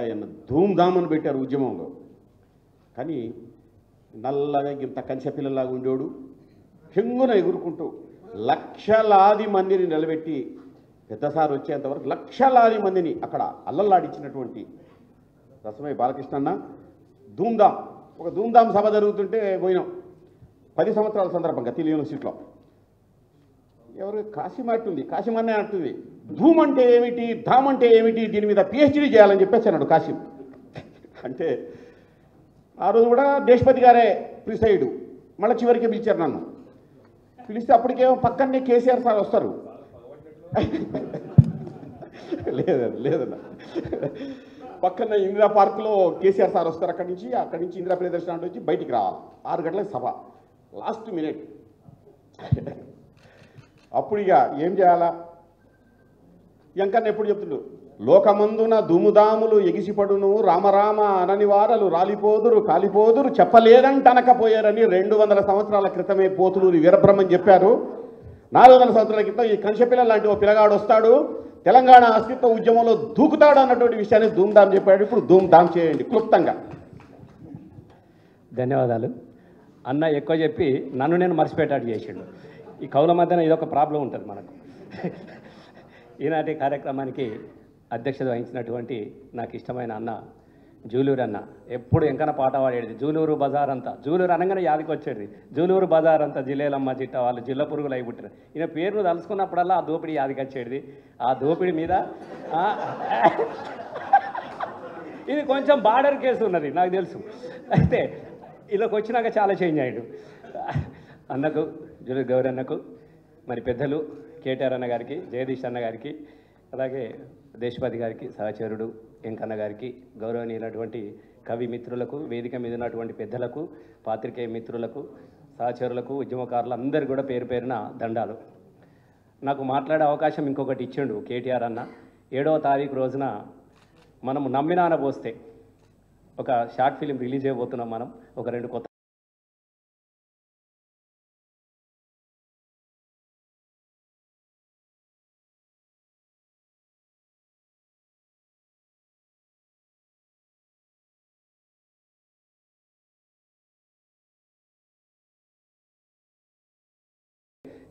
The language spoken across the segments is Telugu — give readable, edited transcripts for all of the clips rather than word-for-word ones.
ఆయన ధూమ్ధామని పెట్టారు ఉద్యమంలో. కానీ నల్లగా ఇంత కంచె పిల్లలాగా ఉండేవాడు హెంగున ఎగురుకుంటూ లక్షలాది మందిని నిలబెట్టి పెద్దసారి వచ్చేంతవరకు లక్షలాది మందిని అక్కడ అల్లల్లాడించినటువంటి రసమై బాలకృష్ణన్న ధూమ్ధామ్. ఒక ధూమ్ధామ్ సభ జరుగుతుంటే పోయినాం 10 సంవత్సరాల సందర్భంగా తిల్ యూనివర్సిటీలో. ఎవరు కాశీం అంటుంది, కాశీమన్నే అంటుంది ధూమ్ అంటే ఏమిటి, ధామ్ అంటే ఏమిటి, దీని మీద పిహెచ్డీ చేయాలని చెప్పేసి అన్నాడు కాశీం. అంటే ఆ రోజు కూడా దేశపతి గారే ప్రిసైడు. మళ్ళీ చివరికి పిలిచారు నన్ను. పిలిస్తే అప్పటికేమో పక్కనే కేసీఆర్ సార్ వస్తారు. లేదన్నా పక్కన ఇందిరా పార్కులో కేసీఆర్ సార్ వస్తారు. అక్కడి నుంచి ఇందిరా ప్రదర్శన వచ్చి బయటికి రావాలి. 6 గంటలకు సభ, లాస్ట్ మినిట్. అప్పుడు ఇక ఏం చేయాలా? ఎంకన్నా ఎప్పుడు చెప్తుండు, లోకమందున దుముదాములు ఎగిసిపడును రామరామ అనని వారలు రాలిపోదురు కాలిపోదురు చెప్పలేదంటనకపోయారని 200 సంవత్సరాల క్రితమే పోతులూరి వీరబ్రహ్మం చెప్పారు. 400 సంవత్సరాల క్రితం ఈ కంచెపిల్ల లాంటి ఓ పిల్లగాడు వస్తాడు, తెలంగాణ అస్తిత్వ ఉద్యమంలో దూకుతాడు అన్నటువంటి విషయాన్ని ధూమ్ధామ్ చెప్పాడు. ఇప్పుడు ధూమ్ధామ్ చేయండి క్లుప్తంగా. ధన్యవాదాలు అన్న. ఎక్కువ చెప్పి నన్ను నేను మర్చిపెట్టాడు చేసిండు. ఈ కవుల మధ్యన ఇదొక ప్రాబ్లం ఉంటుంది మనకు. ఈనాటి కార్యక్రమానికి అధ్యక్షత వహించినటువంటి నాకు ఇష్టమైన అన్న జూలూరు అన్న. ఎప్పుడు ఎంకన పాట పాడేది జూలూరు బజార్ అంతా. జూలూరు అనగానే యాదికి వచ్చేది జూలూరు బజార్ అంతా జిల్లేలమ్మ జిట్ట వాళ్ళు జిల్ల పురుగులు అయి పుట్టారు. ఈయన పేరును తలుసుకున్నప్పుడల్లా ఆ దోపిడీ యాదికి వచ్చేది. ఆ దోపిడీ మీద ఇది కొంచెం బార్డర్ కేసు ఉన్నది నాకు తెలుసు. అయితే ఇలాకి వచ్చినాక చాలా చేంజ్ అయ్యాడు. అన్నకు జూలూరు గౌరీ అన్నకు, మరి పెద్దలు కేటీఆర్ అన్న గారికి, జగదీష్ అన్న గారికి, అలాగే దేశపతి గారికి, సహచరుడు వెంకన్న గారికి, గౌరవనీయులైనటువంటి కవి మిత్రులకు, వేదిక మీద ఉన్నటువంటి పెద్దలకు, పాత్రికేయ మిత్రులకు, సహచరులకు, ఉద్యమకారులు అందరు కూడా పేరు పేరున దండాలు. నాకు మాట్లాడే అవకాశం ఇంకొకటి ఇచ్చిండు కేటీఆర్ అన్న. 7వ తారీఖు రోజున మనము నమ్మినాన పోస్తే ఒక షార్ట్ ఫిలిం రిలీజ్ అయిపోతున్నాం. మనం ఒక 2 కొత్త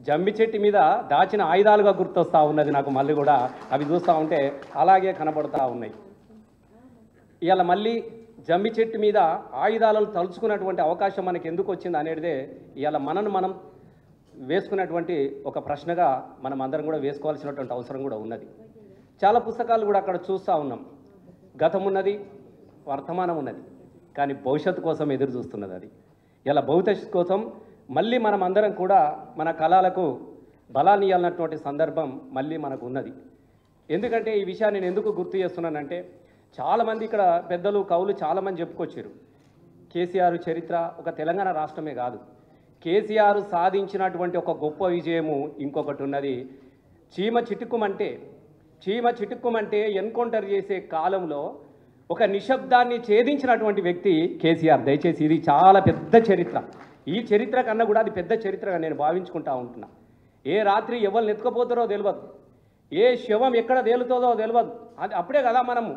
జమ్మి చెట్టు మీద దాచిన ఆయుధాలుగా గుర్తొస్తూ ఉన్నది నాకు. మళ్ళీ కూడా అవి చూస్తూ ఉంటే అలాగే కనబడుతూ ఉన్నాయి. ఇవాళ మళ్ళీ జమ్మి చెట్టు మీద ఆయుధాలను తలుచుకున్నటువంటి అవకాశం మనకి ఎందుకు వచ్చింది అనేదే ఇవాళ మనం వేసుకున్నటువంటి ఒక ప్రశ్నగా మనం అందరం కూడా వేసుకోవాల్సినటువంటి అవసరం కూడా ఉన్నది. చాలా పుస్తకాలు కూడా అక్కడ చూస్తూ ఉన్నాం. గతం ఉన్నది, వర్తమానం ఉన్నది, కానీ భవిష్యత్తు కోసం ఎదురు చూస్తున్నది అది. ఇలా భవిష్యత్తు కోసం మళ్ళీ మనం అందరం కూడా మన కళలకు బలాన్ని ఇవ్వాలన్నటువంటి సందర్భం మళ్ళీ మనకు ఉన్నది. ఎందుకంటే ఈ విషయాన్ని నేను ఎందుకు గుర్తు చేస్తున్నానంటే, చాలామంది ఇక్కడ పెద్దలు కవులు చాలామంది చెప్పుకొచ్చారు. కేసీఆర్ చరిత్ర ఒక తెలంగాణ రాష్ట్రమే కాదు, కేసీఆర్ సాధించినటువంటి ఒక గొప్ప విజయము ఇంకొకటి ఉన్నది. చీమ చిటుక్కుమంటే ఎన్కౌంటర్ చేసే కాలంలో ఒక నిశ్శబ్దాన్ని ఛేదించినటువంటి వ్యక్తి కేసీఆర్. దయచేసి ఇది చాలా పెద్ద చరిత్ర. ఈ చరిత్ర కన్నా కూడా అది పెద్ద చరిత్రగా నేను భావించుకుంటా ఉంటున్నా. ఏ రాత్రి ఎవరిని ఎత్తుకపోతారో తెలియదు, ఏ శవం ఎక్కడ తేలుతుందో తెలియదు. అది అప్పుడే కదా మనము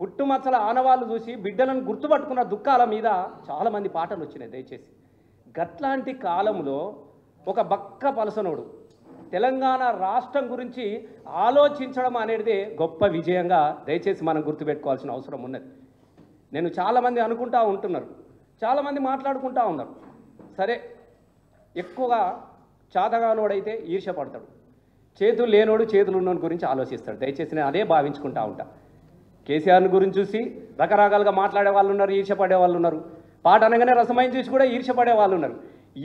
పుట్టుమచ్చల ఆనవాళ్ళు చూసి బిడ్డలను గుర్తుపట్టుకున్న దుఃఖాల మీద చాలామంది పాటలు వచ్చినాయి. దయచేసి గట్లాంటి కాలంలో ఒక బక్క పలసనోడు తెలంగాణ రాష్ట్రం గురించి ఆలోచించడం అనేది గొప్ప విజయంగా దయచేసి మనం గుర్తుపెట్టుకోవాల్సిన అవసరం ఉన్నది. నేను చాలామంది అనుకుంటా ఉంటున్నారు, చాలామంది మాట్లాడుకుంటా ఉన్నారు. సరే, ఎక్కువగా చాతగానోడైతే ఈర్ష్యపడతాడు, చేతులు లేనోడు చేతులు ఉన్నోని గురించి ఆలోచిస్తాడు. దయచేసి నేను అదే భావించుకుంటా ఉంటా. కేసీఆర్ని గురించి చూసి రకరకాలుగా మాట్లాడే వాళ్ళు ఉన్నారు, ఈర్ష్యపడే వాళ్ళు ఉన్నారు. పాట అనగానే రసమైన చూసి కూడా ఈర్ష్యపడే వాళ్ళు ఉన్నారు.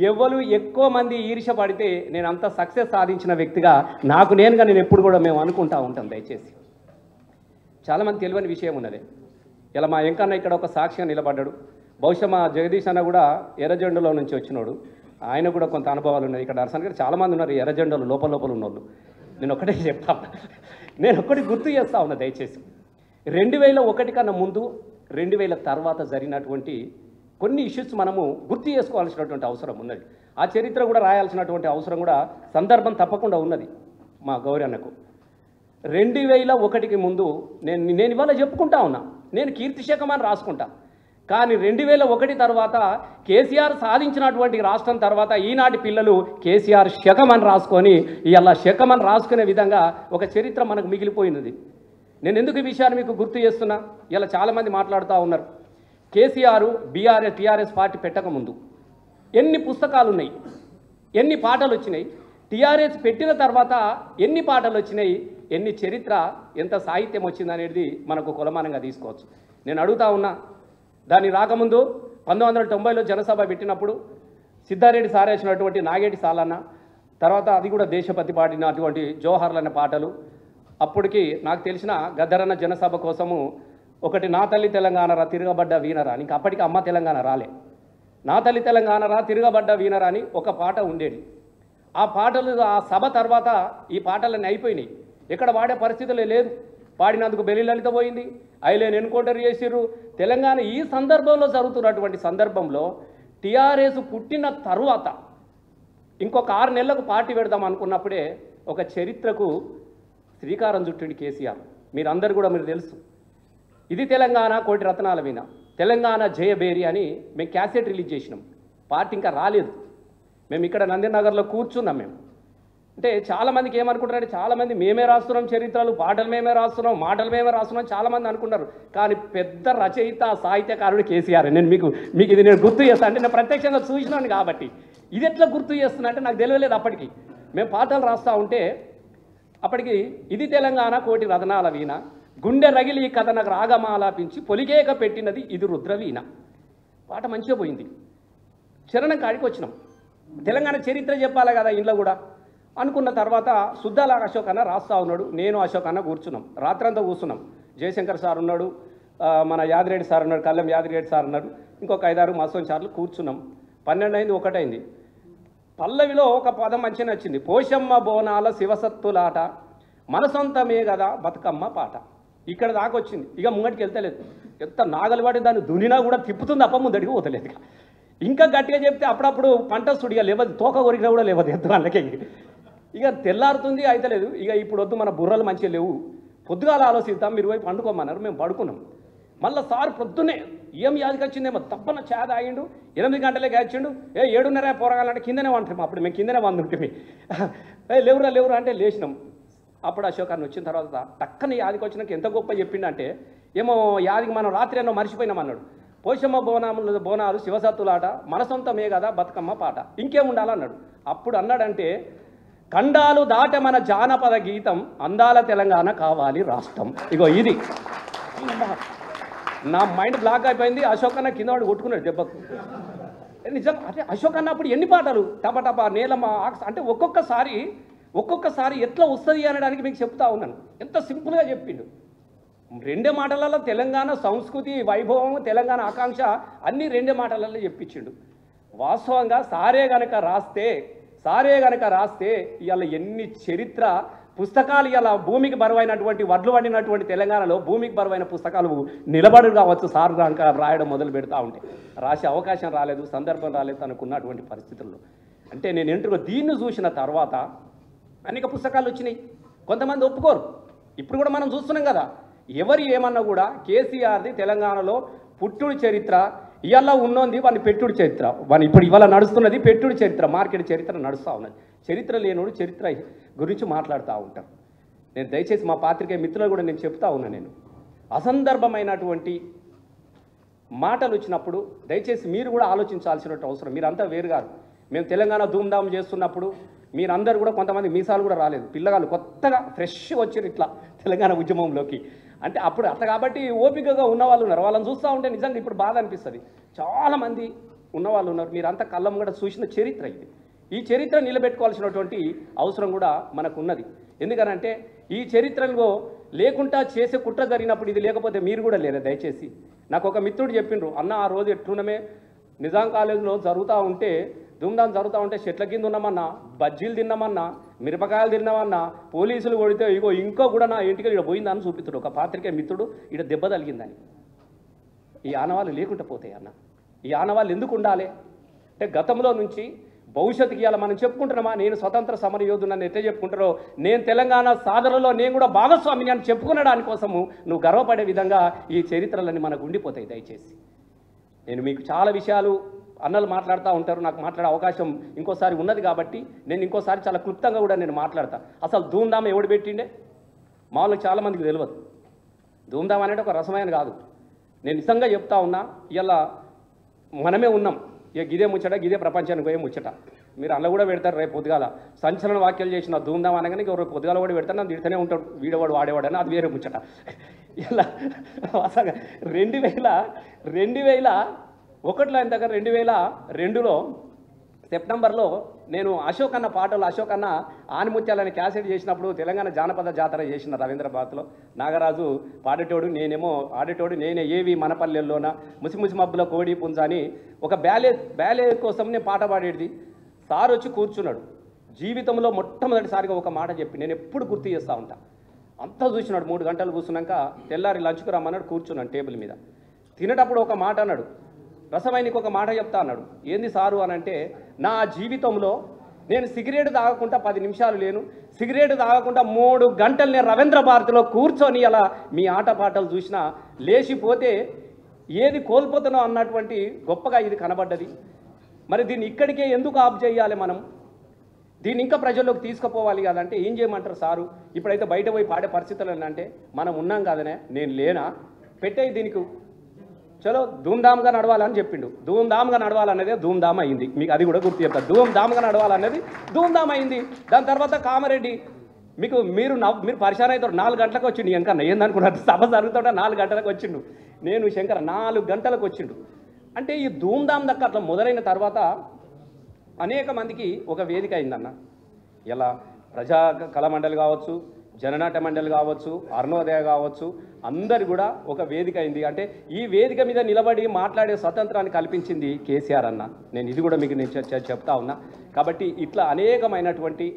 ఎవరు ఎక్కువ మంది ఈర్ష్యపడితే నేను అంత సక్సెస్ సాధించిన వ్యక్తిగా నాకు నేనుగా నేను ఎప్పుడు కూడా మేము అనుకుంటా ఉంటాం. దయచేసి చాలామంది తెలియని విషయం ఉన్నది. ఇలా మా వెంకన్న ఇక్కడ ఒక సాక్ష్యం నిలబడ్డాడు. బహుశా మా జగదీష్ అన్న కూడా ఎర్రజెండలో నుంచి వచ్చినోడు, ఆయన కూడా కొంత అనుభవాలు ఉన్నాయి. ఇక్కడ దర్శనం గారు చాలామంది ఉన్నారు ఎర్రజెండలు లోపల ఉన్నోళ్ళు. నేను ఒక్కటే చెప్తా, నేను ఒక్కటి గుర్తు చేస్తా ఉన్నా. దయచేసి 2001 కన్నా ముందు 2000 తర్వాత జరిగినటువంటి కొన్ని ఇష్యూస్ మనము గుర్తు చేసుకోవాల్సినటువంటి అవసరం ఉన్నది. ఆ చరిత్ర కూడా రాయాల్సినటువంటి అవసరం కూడా సందర్భం తప్పకుండా ఉన్నది. మా గౌరీ అన్నకు 2001కి ముందు నేను ఇవాళ చెప్పుకుంటా ఉన్నా, నేను కీర్తిశకం అని రాసుకుంటా. కానీ 2001 తర్వాత కేసీఆర్ సాధించినటువంటి రాష్ట్రం తర్వాత ఈనాటి పిల్లలు కేసీఆర్ శకం అని రాసుకొని ఇలా శకం అని రాసుకునే విధంగా ఒక చరిత్ర మనకు మిగిలిపోయినది. నేను ఎందుకు ఈ విషయాన్ని మీకు గుర్తు చేస్తున్నా, ఇలా చాలామంది మాట్లాడుతూ ఉన్నారు. కేసీఆర్ టీఆర్ఎస్ పార్టీ పెట్టకముందు ఎన్ని పుస్తకాలు ఉన్నాయి, ఎన్ని పాటలు వచ్చినాయి, టీఆర్ఎస్ పెట్టిన తర్వాత ఎన్ని పాటలు వచ్చినాయి, ఎన్ని చరిత్ర, ఎంత సాహిత్యం వచ్చిందనేది మనకు కొలమానంగా తీసుకోవచ్చు. నేను అడుగుతా ఉన్నా, దాన్ని రాకముందు 1990లో జనసభ పెట్టినప్పుడు సిద్ధారెడ్డి సారేసినటువంటి నాగేటి సాలన్న, తర్వాత అది కూడా దేశపతి పాడినటువంటి జోహార్లు అనే పాటలు, అప్పటికి నాకు తెలిసిన గద్దరన్న జనసభ కోసము ఒకటి నా తల్లి తెలంగాణరా తిరగబడ్డ వీనరా, ఇంకా అప్పటికి అమ్మ తెలంగాణ రాలే, నా తల్లి తెలంగాణరా తిరగబడ్డ వీనరా అని ఒక పాట ఉండేది. ఆ పాటలు ఆ సభ తర్వాత ఈ పాటలన్నీ అయిపోయినాయి, ఎక్కడ వాడే పరిస్థితులే లేదు. పాడినందుకు బెల్లి లలిత పోయింది, ఐలేని ఎన్కౌంటర్ చేసిర్రు. తెలంగాణ ఈ సందర్భంలో జరుగుతున్నటువంటి సందర్భంలో టీఆర్ఎస్ పుట్టిన తరువాత ఇంకొక 6 నెలలకు పార్టీ పెడదాం అనుకున్నప్పుడే ఒక చరిత్రకు శ్రీకారం చుట్టిండి కేసీఆర్. మీరందరూ కూడా మీరు తెలుసు, ఇది తెలంగాణ కోటి రత్నాల వీణ, తెలంగాణ జయబేరి అని మేము క్యాసెట్ రిలీజ్ చేసినాం. పార్టీ ఇంకా రాలేదు, మేము ఇక్కడ నందినగర్లో కూర్చున్నాం. మేము అంటే చాలామందికి ఏమనుకుంటారంటే, చాలామంది మేమే రాస్తున్నాం చరిత్రలు, పాటలు మేమే రాస్తున్నాం, మాటలు మేమే రాస్తున్నాం చాలామంది అనుకున్నారు. కానీ పెద్ద రచయిత సాహిత్యకారుడు కేసీఆర్. నేను మీకు ఇది నేను గుర్తు చేస్తాను, అంటే నేను ప్రత్యక్షంగా చూసినాను కాబట్టి. ఇది ఎట్లా గుర్తు చేస్తున్నా అంటే నాకు తెలియలేదు. అప్పటికి మేము పాటలు రాస్తూ ఉంటే అప్పటికి ఇది తెలంగాణ కోటి రత్నాల వీణ, గుండె రగిలి కథ నాకు రాగమాలాపించి పొలికేక పెట్టినది ఇది రుద్రవీణ. పాట మంచిగా పోయింది. చరణం కాడికి వచ్చినాం, తెలంగాణ చరిత్ర చెప్పాలి కదా ఇంట్లో కూడా అనుకున్న తర్వాత సుద్దాల అశోక్ అన్న రాస్తా ఉన్నాడు, నేను అశోక్ అన్న కూర్చున్నాం, రాత్రంతా కూర్చున్నాం. జయశంకర్ సార్ ఉన్నాడు, మన యాదిరెడ్డి సార్ ఉన్నాడు, కళ్ళం యాదిరెడ్డి సార్ ఉన్నాడు, ఇంకొక 5-6 మస్తోన్ సార్లు కూర్చున్నాం. 12 అయింది, 1 అయింది. పల్లవిలో ఒక పదం మంచిగా నచ్చింది, పోషమ్మ బోనాల శివసత్తులాట మన సొంతమే కదా బతుకమ్మ పాట. ఇక్కడ దాకా వచ్చింది, ఇక ముంగటికి వెళ్తలేదు. ఎంత నాగలు పడి దాన్ని దునినా కూడా తిప్పుతుంది తప్ప ముందడికి పోతలేదు. ఇంకా గట్టిగా చెప్తే అప్పుడప్పుడు పంట సుడిగా లేవదు, తోక కొరికినా కూడా లేవదు ఎద్దు వాళ్ళకి. ఇక తెల్లారుతుంది అయితలేదు. ఇక ఇప్పుడు వద్దు, మన బుర్రలు మంచిగా లేవు, పొద్దుగాల ఆలోచిద్దాం, మీరు పోయి పండుకోమన్నారు. మేము పడుకున్నాం. మళ్ళీ సార్ పొద్దున్నే ఏం యాదికి వచ్చిందేమో తప్పన చేద ఆగిండు, 8 గంటలకే వచ్చిండు. 7:30 పోరగాలంటే కిందనే వంటాము. అప్పుడు మేము కిందనే వండుంటే లేవురా అంటే లేచినాం. అప్పుడు అశోక్ అన్న వచ్చిన తర్వాత టక్కన యాదికి వచ్చినాక ఎంత గొప్ప చెప్పిండంటే, ఏమో యాదికి మనం రాత్రి ఎన్నో మర్చిపోయినాం అన్నాడు. పోషమ్మ బోనాలు శివసత్తులాట మన సొంతమే కదా బతుకమ్మ పాట, ఇంకేం ఉండాలన్నాడు. అప్పుడు అన్నాడంటే, ఖండాలు దాట మన జానపద గీతం, అందాల తెలంగాణ కావాలి రాష్ట్రం. ఇగో ఇది నా మైండ్ బ్లాక్ అయిపోయింది. అశోక్ అన్న కింద వాడు కొట్టుకున్నాడు దెబ్బకు. నిజం అంటే అశోక్ అన్న అప్పుడు ఎన్ని పాటలు, టపటపా నేలమ్మ అంటే ఒక్కొక్కసారి ఎట్లా వస్తుంది అనడానికి మీకు చెప్తా ఉన్నాను. ఎంత సింపుల్గా చెప్పిండు. 2 మాటలలో తెలంగాణ సంస్కృతి వైభవం, తెలంగాణ ఆకాంక్ష అన్నీ 2 మాటలలో చెప్పించిండు. వాస్తవంగా సారే గనక రాస్తే ఇవాళ ఎన్ని చరిత్ర పుస్తకాలు, ఇలా భూమికి బరువైనటువంటి వడ్లు వండినటువంటి తెలంగాణలో భూమికి బరువైన పుస్తకాలు నిలబడు కావచ్చు. సార్ కనుక రాయడం మొదలు పెడతా ఉంటే రాసే అవకాశం రాలేదు, సందర్భం రాలేదు తనకున్నటువంటి పరిస్థితుల్లో. అంటే నేను ఎంట్రుగా దీన్ని చూసిన తర్వాత అనేక పుస్తకాలు వచ్చినాయి. కొంతమంది ఒప్పుకోరు. ఇప్పుడు కూడా మనం చూస్తున్నాం కదా, ఎవరు ఏమన్నా కూడా కేసీఆర్ది తెలంగాణలో పుట్టుడు చరిత్ర, ఇవాళ ఉన్నది వాని పెట్టుడు చరిత్ర, వాని ఇప్పుడు ఇవాళ నడుస్తున్నది పెట్టుడు చరిత్ర, మార్కెట్ చరిత్ర నడుస్తూ ఉన్నది. చరిత్ర లేనోడు చరిత్ర గురించి మాట్లాడుతూ ఉంటారు. నేను దయచేసి మా పాత్రికేయ మిత్రులు కూడా నేను చెప్తా ఉన్నా, నేను అసందర్భమైనటువంటి మాటలు వచ్చినప్పుడు దయచేసి మీరు కూడా ఆలోచించాల్సినట్టు అవసరం. మీరంతా వేరుగారు. మేము తెలంగాణ ధూమ్ధామ్ చేస్తున్నప్పుడు మీరందరూ కూడా, కొంతమంది మీసాలు కూడా రాలేదు, పిల్లగాళ్ళు కొత్తగా ఫ్రెష్ వచ్చారు ఇట్లా తెలంగాణ ఉద్యమంలోకి. అంటే అప్పుడు అట్లా కాబట్టి ఓపికగా ఉన్నవాళ్ళు ఉన్నారు. వాళ్ళని చూస్తూ ఉంటే నిజంగా ఇప్పుడు బాధ అనిపిస్తుంది. చాలామంది ఉన్నవాళ్ళు ఉన్నారు. మీరంతా కళ్ళం కూడా చూసిన చరిత్ర ఇది. ఈ చరిత్ర నిలబెట్టుకోవాల్సినటువంటి అవసరం కూడా మనకు ఉన్నది. ఎందుకనంటే ఈ చరిత్రలో లేకుండా చేసే కుట్ర జరిగినప్పుడు ఇది లేకపోతే మీరు కూడా లేరు. దయచేసి నాకు ఒక మిత్రుడు చెప్పిండ్రు, అన్న ఆ రోజు ఎట్లున్నమే నిజాం కాలేజీలో జరుగుతూ ఉంటే, ధూమ్ధాం జరుగుతూ ఉంటే చెట్ల కింద ఉన్నామన్నా, బజ్జీలు తిన్నామన్నా, మిరపకాయలు తిన్నామన్నా, పోలీసులు కొడితే ఇగో ఇంకో కూడా నా ఇంటికి ఇక్కడ పోయిందని చూపిస్తాడు ఒక పాత్రికేయ మిత్రుడు. ఇక్కడ దెబ్బ తగిలిందని. ఈ ఆనవాళ్ళు లేకుండా పోతాయి అన్న. ఈ ఆనవాళ్ళు ఎందుకు ఉండాలి అంటే, గతంలో నుంచి భవిష్యత్తుకి ఇలా మనం చెప్పుకుంటున్నామా, నేను స్వతంత్ర సమర యోధునని ఎట్లా చెప్పుకుంటారో, నేను తెలంగాణ సాధనలో నేను కూడా భాగస్వామిని అని చెప్పుకునే దానికోసము నువ్వు గర్వపడే విధంగా ఈ చరిత్రలన్నీ మనకు ఉండిపోతాయి. దయచేసి నేను మీకు చాలా విషయాలు అన్నలు మాట్లాడుతూ ఉంటారు, నాకు మాట్లాడే అవకాశం ఇంకోసారి ఉన్నది కాబట్టి నేను ఇంకోసారి చాలా క్లుప్తంగా కూడా నేను మాట్లాడతా. అసలు ధూమ్ధామ్ ఎవడు పెట్టిండే మామూలుగా చాలామందికి తెలియదు. ధూమ్ధామ్ అనేది ఒక రసమైన కాదు. నేను నిజంగా చెప్తా ఉన్నా, ఇలా మనమే ఉన్నాం. ఇక గిదే ముచ్చట, గిదే ప్రపంచానికి పోయే ముచ్చట. మీరు అలా కూడా పెడతారు రేపు పొద్దుగాల సంచలన వ్యాఖ్యలు చేసిన ధూమ్ధామ్ అనగానే రేపు పొద్దుగాల కూడా పెడతాను, నన్ను తిడుతూనే ఉంటాడు వీడవాడు వాడేవాడు అని, అది వేరే ముచ్చట. ఇలా అసలు 2001లో అయిన దగ్గర 2002లో సెప్టెంబర్లో నేను అశోక్ అన్న పాటలు, అశోక్ అన్న ఆనిముత్యాలని క్యాసెట్ చేసినప్పుడు తెలంగాణ జానపద జాతర చేసిన రవీంద్రబాద్లో. నాగరాజు పాడేటోడు, నేనేమో ఆడేటోడు, నేనే ఏవి మనపల్లెల్లోన ముసిముసి మబ్బుల కోడి పుంజ అని ఒక బ్యాలే కోసం నేను పాట పాడేది. సార్ వచ్చి కూర్చున్నాడు. జీవితంలో మొట్టమొదటిసారిగా ఒక మాట చెప్పి నేను ఎప్పుడు గుర్తు చేస్తూ ఉంటా. అంతా చూసినాడు. 3 గంటలు కూర్చున్నాక తెల్లారి లంచ్కు రమ్మన్నాడు. కూర్చున్నాను టేబుల్ మీద. తినేటప్పుడు ఒక మాట అన్నాడు, రసమైనకి ఒక మాట చెప్తా అన్నాడు. ఏంది సారు అని అంటే, నా జీవితంలో నేను సిగరెట్ తాగకుండా 10 నిమిషాలు లేను, సిగరెట్ తాగకుండా 3 గంటలు నేను రవీంద్ర భారతిలో కూర్చొని అలా మీ ఆటపాటలు చూసినా లేచిపోతే ఏది కోల్పోతానో అన్నటువంటి గొప్పగా ఇది కనబడ్డది. మరి దీన్ని ఇక్కడికే ఎందుకు ఆఫ్ చేయాలి, మనం దీన్ని ఇంకా ప్రజల్లోకి తీసుకుపోవాలి కదంటే ఏం చేయమంటారు సారు, ఇప్పుడైతే బయట పోయి పాడే పరిస్థితులు అంటే మనం ఉన్నాం కదనే, నేను లేనా, పెట్టే దీనికి చలో ధూమ్ధామ్గా నడవాలని చెప్పిండు. ధూమ్ధామ్గా నడవాలనేది ధూమ్ధామ్ అయింది. మీకు అది కూడా గుర్తు చెప్తారు. ధూమ్ధామ్గా నడవాలనేది ధూమ్ధామ్ అయింది. దాని తర్వాత కామారెడ్డి మీరు పరిశాన్ అవుతారు. 4 గంటలకు వచ్చిండు. వెనకన్నా ఏందనుకున్నారు, సభ జరుగుతుంటే 4 గంటలకు వచ్చిండు. నేను శంకర్ 4 గంటలకు వచ్చిండు. అంటే ఈ ధూమ్ధామ్ దక్క అట్లా మొదలైన తర్వాత అనేక మందికి ఒక వేదిక అయిందన్న. ఇలా ప్రజా కళా మండలి కావచ్చు, జననాట్య మండలి కావచ్చు, అరుణోదయ కావచ్చు, అందరు కూడా ఒక వేదిక అయింది. అంటే ఈ వేదిక మీద నిలబడి మాట్లాడే స్వతంత్రాన్ని కల్పించింది కేసీఆర్ అన్న. నేను ఇది కూడా మీకు నేను చెప్తా ఉన్నా. కాబట్టి ఇట్లా అనేకమైనటువంటి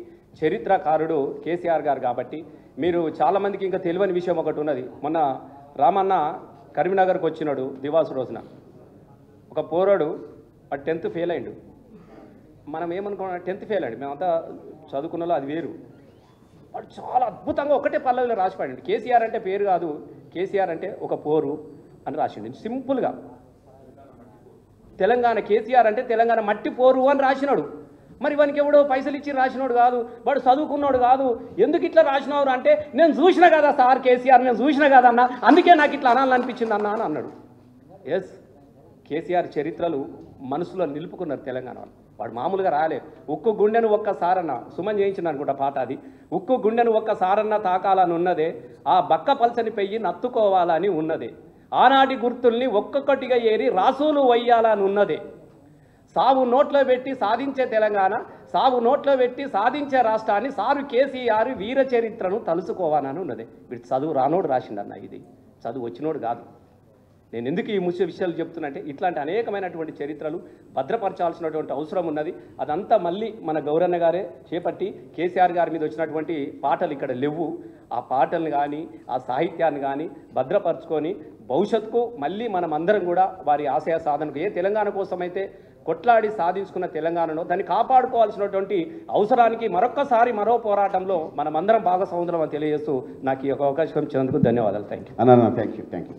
చరిత్రకారుడు కేసీఆర్ గారు. కాబట్టి మీరు చాలామందికి ఇంకా తెలియని విషయం ఒకటి ఉన్నది. మొన్న రామన్న కరీంనగర్కి వచ్చినాడు దివాసు రోజున. ఒక పోరాడు 10th ఫెయిల్ అయ్యిండు. మనం ఏమనుకున్నాం, 10th ఫెయిల్ అయ్యిండు. మేమంతా చదువుకున్నలో అది వేరు. వాడు చాలా అద్భుతంగా ఒకటే పల్లవిలో రాసిపాడండి. కేసీఆర్ అంటే పేరు కాదు, కేసీఆర్ అంటే ఒక పోరు అని రాసిండు. సింపుల్గా తెలంగాణ కేసీఆర్ అంటే తెలంగాణ మట్టి పోరు అని రాసినాడు. మరి వానికి ఎవడో పైసలు ఇచ్చి రాసినోడు కాదు, వాడు చదువుకున్నాడు కాదు. ఎందుకు ఇట్లా రాసినవారు అంటే, నేను చూసినా కదా సార్ కేసీఆర్, నేను చూసినా కదా అన్న, అందుకే నాకు ఇట్లా అనాలనిపించింది అన్న అని అన్నాడు. ఎస్, కేసీఆర్ చరిత్రలు మనసులో నిలుపుకున్నారు తెలంగాణ వాళ్ళు. వాడు మామూలుగా రాలే. ఉక్కు గుండెను ఒక్కసారన్న సుమన్ చేయించిన అనుకుంటా పాట అది. ఉక్కు గుండెను ఒక్కసారన్న తాకాలని ఉన్నదే, ఆ బక్క పల్సని పెయ్యి నత్తుకోవాలని ఉన్నదే, ఆనాటి గుర్తుల్ని ఒక్కొక్కటిగా ఏరి రాసులు వయ్యాలని ఉన్నదే, సాగు నోట్లో పెట్టి సాధించే తెలంగాణ, సాగు నోట్లో పెట్టి సాధించే రాష్ట్రాన్ని సారు కేసీఆర్ వీర చరిత్రను తలుసుకోవాలని ఉన్నదే. వీడు చదువు రానోడు రాసిండన్న, ఇది చదువు వచ్చినోడు కాదు. నేను ఎందుకు ఈ ముఖ్య విషయాలు చెప్తున్నంటే, ఇట్లాంటి అనేకమైనటువంటి చరిత్రలు భద్రపరచాల్సినటువంటి అవసరం ఉన్నది. అదంతా మళ్ళీ మన గౌరన్న గారే చేపట్టి కేసీఆర్ గారి మీద వచ్చినటువంటి పాటలు ఇక్కడ లేవు. ఆ పాటలను కానీ ఆ సాహిత్యాన్ని కానీ భద్రపరచుకొని భవిష్యత్తుకు మళ్ళీ మనం అందరం కూడా వారి ఆశయ సాధనకు, ఏ తెలంగాణ కోసమైతే కొట్లాడి సాధించుకున్న తెలంగాణలో దాన్ని కాపాడుకోవాల్సినటువంటి అవసరానికి మరొక్కసారి మరో పోరాటంలో మనమందరం భాగస్వాములం అని తెలియజేస్తూ నాకు ఈ అవకాశం ఇచ్చినందుకు ధన్యవాదాలు. Thank you. Thank you.